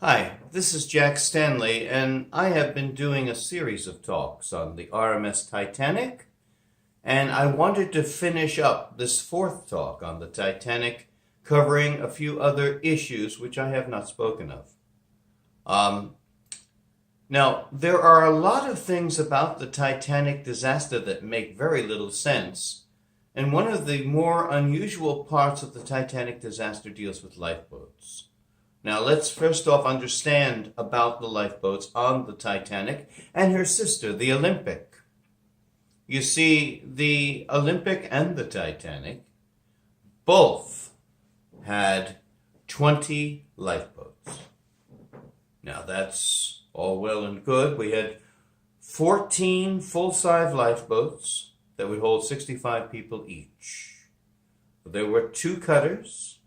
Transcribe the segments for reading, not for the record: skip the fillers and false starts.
Hi, this is Jack Stanley, and I have been doing a series of talks on the RMS Titanic, and I wanted to finish up this fourth talk on the Titanic, covering a few other issues which I have not spoken of. Now, there are a lot of things about the Titanic disaster that make very little sense, and one of the more unusual parts of the Titanic disaster deals with lifeboats. Now, let's first off understand about the lifeboats on the Titanic and her sister, the Olympic. You see, the Olympic and the Titanic both had 20 lifeboats. Now, that's all well and good. We had 14 full-size lifeboats that would hold 65 people each. There were two cutters,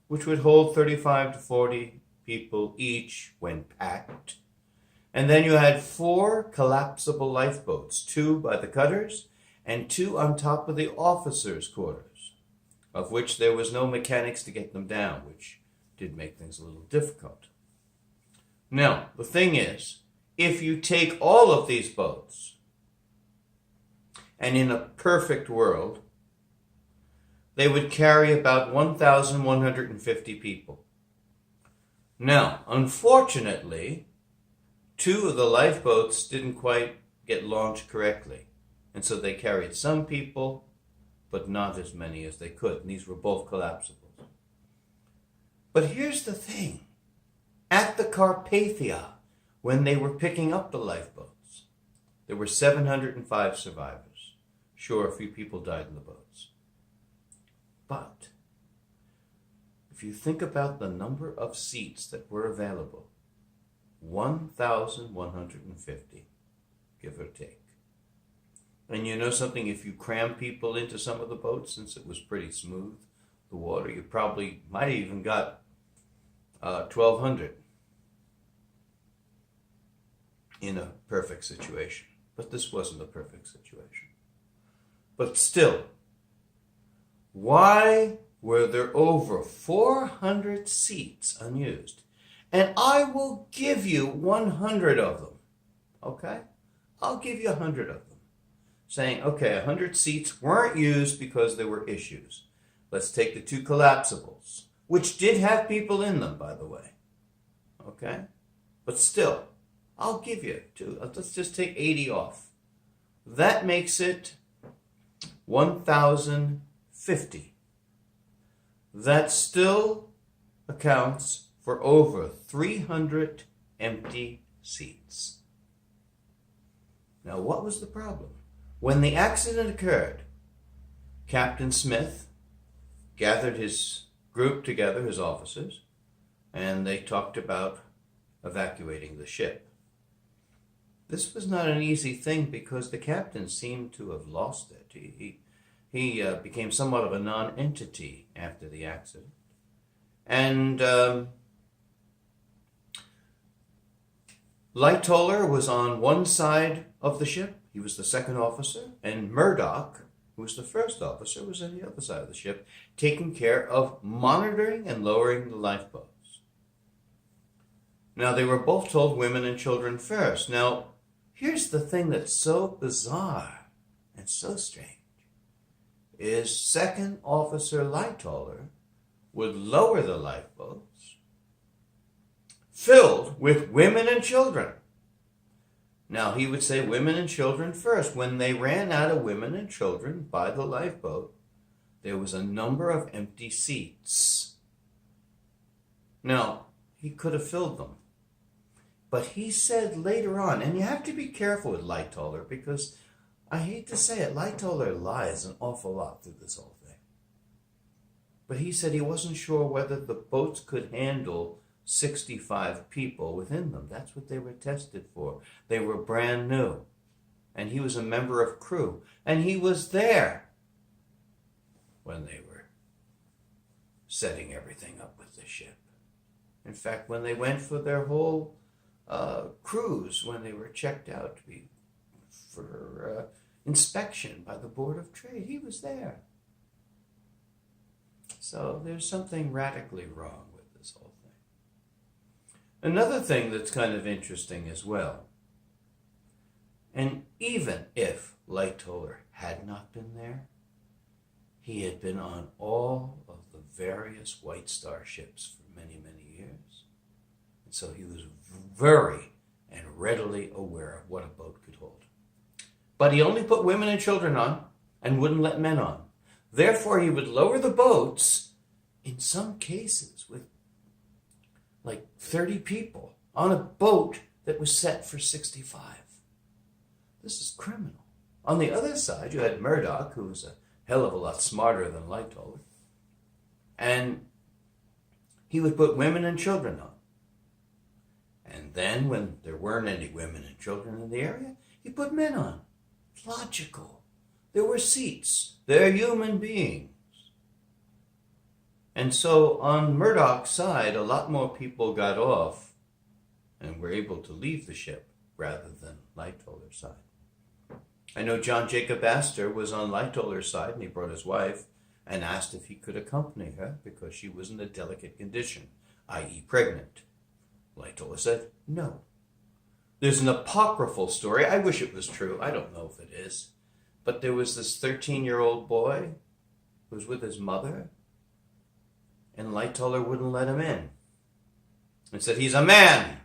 which would hold 35 to 40 people each when packed. And then you had 4 collapsible lifeboats, 2 by the cutters and 2 on top of the officers' quarters, of which there was no mechanics to get them down, which did make things a little difficult. Now, the thing is, if you take all of these boats, and in a perfect world, they would carry about 1,150 people. Now, unfortunately, 2 of the lifeboats didn't quite get launched correctly, and so they carried some people, but not as many as they could, and these were both collapsibles. But here's the thing. At the Carpathia, when they were picking up the lifeboats, there were 705 survivors. Sure, a few people died in the boats. But if you think about the number of seats that were available, 1,150, give or take. And you know something, if you cram people into some of the boats, since it was pretty smooth, the water, you probably might have even got 1,200 in a perfect situation. But this wasn't a perfect situation. But still, why were there over 400 seats unused? And I will give you 100 of them, okay? I'll give you 100 of them. Saying, okay, 100 seats weren't used because there were issues. Let's take the 2 collapsibles, which did have people in them, by the way, okay? But still, I'll give you 2. Let's just take 80 off. That makes it 1,050. That still accounts for over 300 empty seats. Now, what was the problem? When the accident occurred, Captain Smith gathered his group together, his officers, and they talked about evacuating the ship. This was not an easy thing because the captain seemed to have lost it. He became somewhat of a non-entity after the accident. And Lightoller was on one side of the ship. He was the second officer. And Murdoch, who was the first officer, was on the other side of the ship, taking care of monitoring and lowering the lifeboats. Now, they were both told women and children first. Now, here's the thing that's so bizarre and so strange. Is Second Officer Lightoller would lower the lifeboats filled with women and children. Now, he would say women and children first. When they ran out of women and children by the lifeboat, there was a number of empty seats. Now, he could have filled them. But he said later on, and you have to be careful with Lightoller because I hate to say it, Lightoller lies an awful lot through this whole thing. But he said he wasn't sure whether the boats could handle 65 people within them. That's what they were tested for. They were brand new. And he was a member of crew. And he was there when they were setting everything up with the ship. In fact, when they went for their whole cruise, when they were checked out for inspection by the Board of Trade, he was there. So there's something radically wrong with this whole thing. Another thing that's kind of interesting as well, and even if Lightoller had not been there, he had been on all of the various White Star ships for many, many years. And so he was very and readily aware of what a boat could hold. But he only put women and children on and wouldn't let men on. Therefore, he would lower the boats, in some cases, with like 30 people on a boat that was set for 65. This is criminal. On the other side, you had Murdoch, who was a hell of a lot smarter than Lightoller. And he would put women and children on. And then when there weren't any women and children in the area, he put men on. Logical. There were seats. They're human beings. And so on Murdoch's side, a lot more people got off and were able to leave the ship rather than Lightoller's side. I know John Jacob Astor was on Lightoller's side, and he brought his wife and asked if he could accompany her because she was in a delicate condition, i.e. pregnant. Lightoller said no. There's an apocryphal story. I wish it was true. I don't know if it is. But there was this 13-year-old boy who was with his mother, and Lightoller wouldn't let him in and said, "He's a man."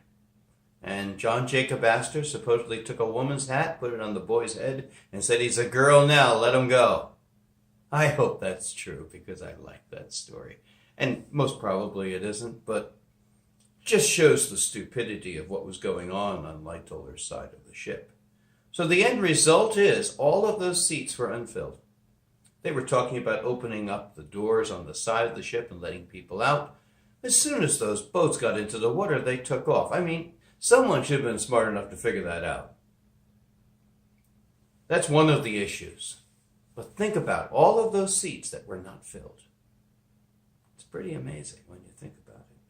And John Jacob Astor supposedly took a woman's hat, put it on the boy's head, and said, "He's a girl now, let him go." I hope that's true because I like that story. And most probably it isn't, but just shows the stupidity of what was going on Lightoller's side of the ship. So the end result is all of those seats were unfilled. They were talking about opening up the doors on the side of the ship and letting people out. As soon as those boats got into the water, they took off. I mean, someone should have been smart enough to figure that out. That's one of the issues. But think about all of those seats that were not filled. It's pretty amazing when you think about it.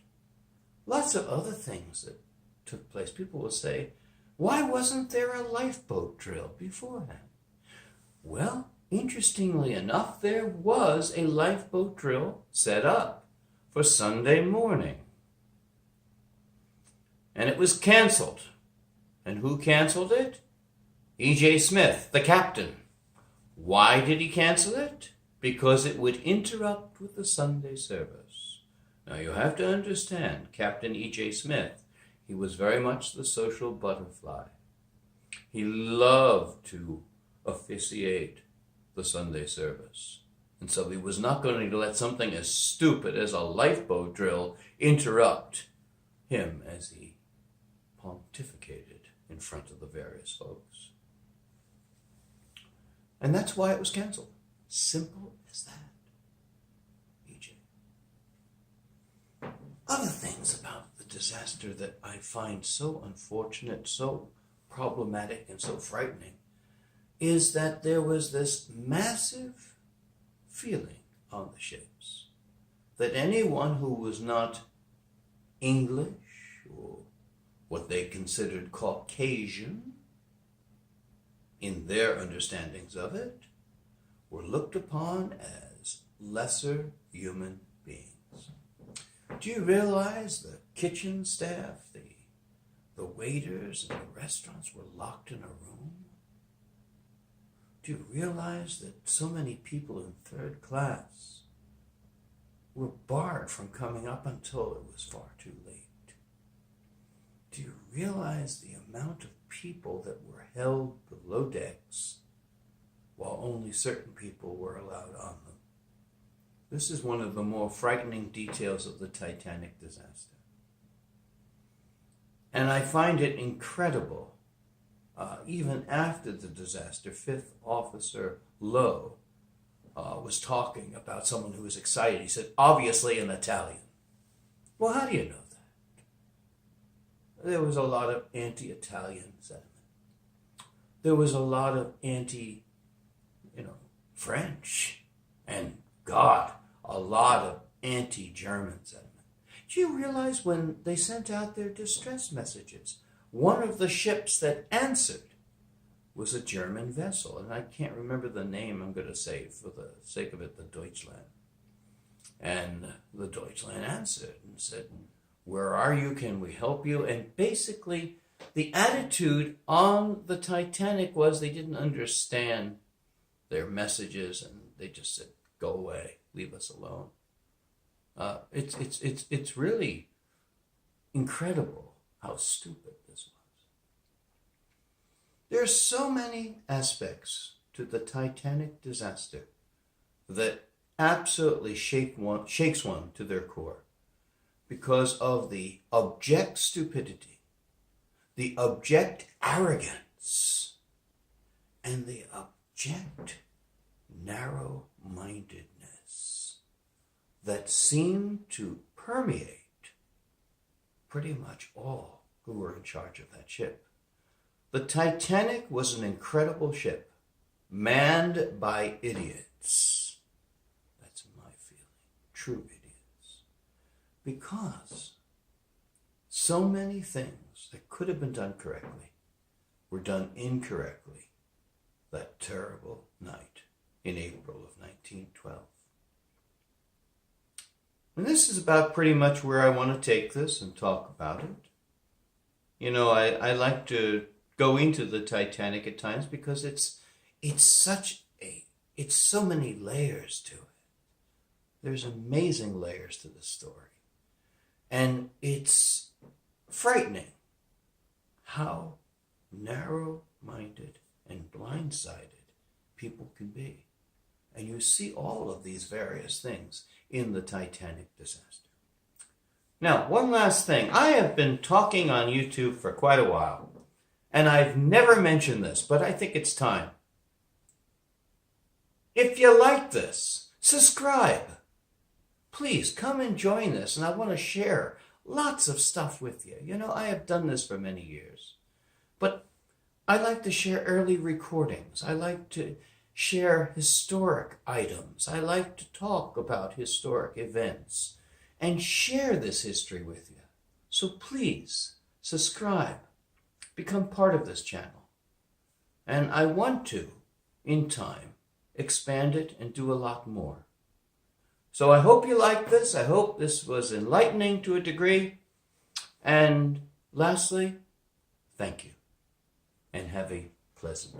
Lots of other things that took place. People will say, why wasn't there a lifeboat drill beforehand? Well, interestingly enough, there was a lifeboat drill set up for Sunday morning. And it was canceled. And who canceled it? E.J. Smith, the captain. Why did he cancel it? Because it would interrupt with the Sunday service. Now you have to understand, Captain E.J. Smith, he was very much the social butterfly. He loved to officiate the Sunday service. And so he was not going to let something as stupid as a lifeboat drill interrupt him as he pontificated in front of the various folks. And that's why it was canceled. Simple as that. E.J. Other things about the disaster that I find so unfortunate, so problematic, and so frightening is that there was this massive feeling on the ships that anyone who was not English or what they considered Caucasian in their understandings of it were looked upon as lesser human beings. Do you realize the kitchen staff, the waiters in the restaurants were locked in a room? Do you realize that so many people in third class were barred from coming up until it was far too late? Do you realize the amount of people that were held below decks while only certain people were allowed on them? This is one of the more frightening details of the Titanic disaster. And I find it incredible. Even after the disaster, Fifth Officer Lowe was talking about someone who was excited. He said, obviously an Italian. Well, how do you know that? There was a lot of anti-Italian sentiment. There was a lot of French. And God, a lot of anti-German sentiment. Do you realize when they sent out their distress messages, one of the ships that answered was a German vessel, and I can't remember the name. I'm going to say, for the sake of it, the Deutschland. And the Deutschland answered and said, Where are you? Can we help you? And basically, the attitude on the Titanic was they didn't understand their messages, and they just said, "Go away, leave us alone." It's really incredible how stupid this was. There's so many aspects to the Titanic disaster that absolutely shakes one to their core because of the abject stupidity, the abject arrogance, and the abject narrow-mindedness that seemed to permeate pretty much all who were in charge of that ship. The Titanic was an incredible ship, manned by idiots. That's my feeling, true idiots. Because so many things that could have been done correctly were done incorrectly that terrible night in April of 1912. And this is about pretty much where I want to take this and talk about it. You know, I like to go into the Titanic at times because it's so many layers to it. There's amazing layers to the story. And it's frightening how narrow-minded and blindsided people can be. And you see all of these various things in the Titanic disaster. Now, one last thing. I have been talking on YouTube for quite a while, and I've never mentioned this, but I think it's time. If you like this, subscribe. Please come and join this, and I want to share lots of stuff with you. You know, I have done this for many years, but I like to share early recordings. I like to share historic items. I like to talk about historic events and share this history with you. So please subscribe, become part of this channel. And I want to, in time, expand it and do a lot more. So I hope you like this. I hope this was enlightening to a degree. And lastly, thank you and have a pleasant